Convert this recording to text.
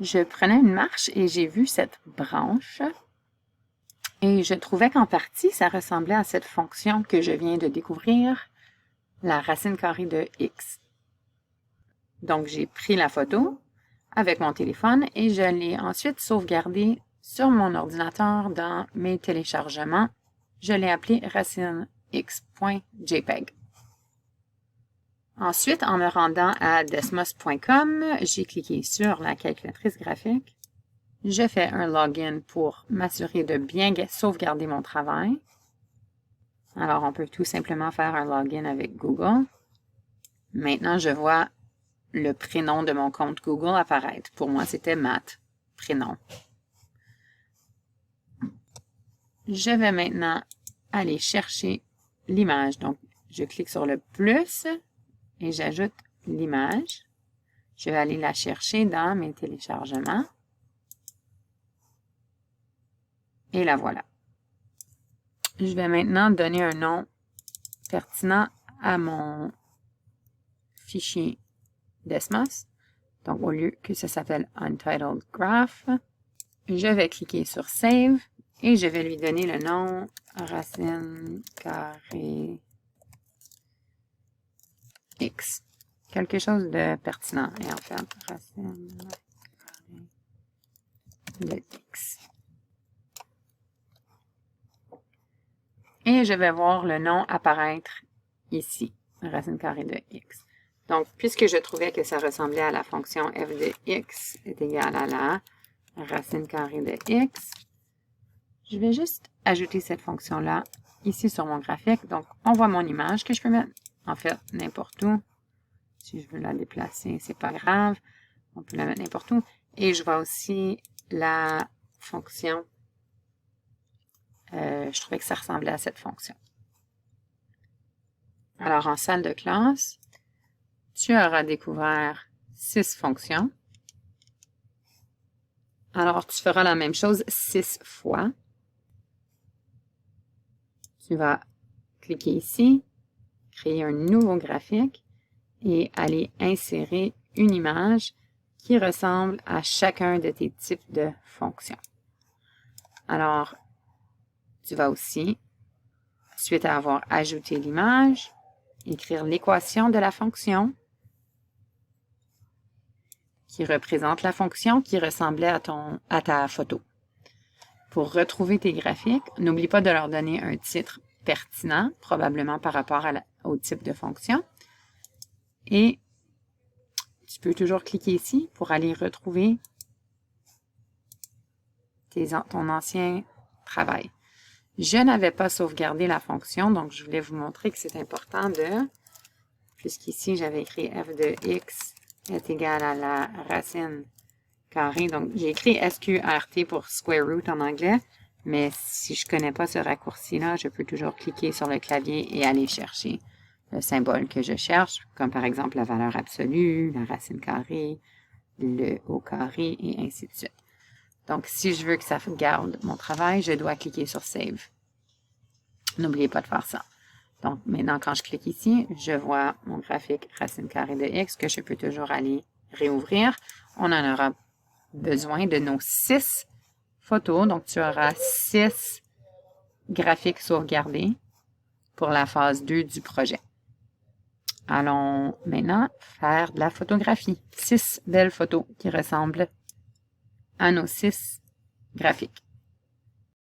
Je prenais une marche et j'ai vu cette branche et je trouvais qu'en partie, ça ressemblait à cette fonction que je viens de découvrir, la racine carrée de x. Donc, j'ai pris la photo avec mon téléphone et je l'ai ensuite sauvegardée sur mon ordinateur dans mes téléchargements. Je l'ai appelé racinex.jpg. Ensuite, en me rendant à desmos.com, j'ai cliqué sur la calculatrice graphique. Je fais un login pour m'assurer de bien sauvegarder mon travail. Alors, on peut tout simplement faire un login avec Google. Maintenant, je vois le prénom de mon compte Google apparaître. Pour moi, c'était Matt, prénom. Je vais maintenant aller chercher l'image. Donc, je clique sur le plus et j'ajoute l'image. Je vais aller la chercher dans mes téléchargements. Et la voilà. Je vais maintenant donner un nom pertinent à mon fichier Desmos. Donc, au lieu que ça s'appelle Untitled Graph, je vais cliquer sur Save et je vais lui donner le nom racine carrée X. Quelque chose de pertinent. Et en fait, racine carrée de X. Et je vais voir le nom apparaître ici, racine carrée de X. Donc, puisque je trouvais que ça ressemblait à la fonction f de x est égal à la racine carrée de x, je vais juste ajouter cette fonction-là ici sur mon graphique. Donc, on voit mon image que je peux mettre, en fait, n'importe où. Si je veux la déplacer, c'est pas grave. On peut la mettre n'importe où. Et je vois aussi la fonction. Je trouvais que ça ressemblait à cette fonction. Alors, en salle de classe, tu auras découvert 6 fonctions. Alors, tu feras la même chose 6 fois. Tu vas cliquer ici, créer un nouveau graphique et aller insérer une image qui ressemble à chacun de tes types de fonctions. Alors, tu vas aussi, suite à avoir ajouté l'image, écrire l'équation de la fonction qui représente la fonction qui ressemblait à ta photo. Pour retrouver tes graphiques, n'oublie pas de leur donner un titre pertinent, probablement par rapport au type de fonction. Et tu peux toujours cliquer ici pour aller retrouver ton ancien travail. Je n'avais pas sauvegardé la fonction, donc je voulais vous montrer que c'est important puisqu'ici j'avais écrit f de x est égal à la racine carrée. Donc, j'ai écrit SQRT pour square root en anglais, mais si je ne connais pas ce raccourci-là, je peux toujours cliquer sur le clavier et aller chercher le symbole que je cherche, comme par exemple la valeur absolue, la racine carrée, le au carré, et ainsi de suite. Donc, si je veux que ça garde mon travail, je dois cliquer sur Save. N'oubliez pas de faire ça. Donc, maintenant, quand je clique ici, je vois mon graphique racine carrée de x que je peux toujours aller réouvrir. On en aura besoin de nos 6 photos. Donc, tu auras 6 graphiques sauvegardés pour la phase 2 du projet. Allons maintenant faire de la photographie. 6 belles photos qui ressemblent à nos 6 graphiques.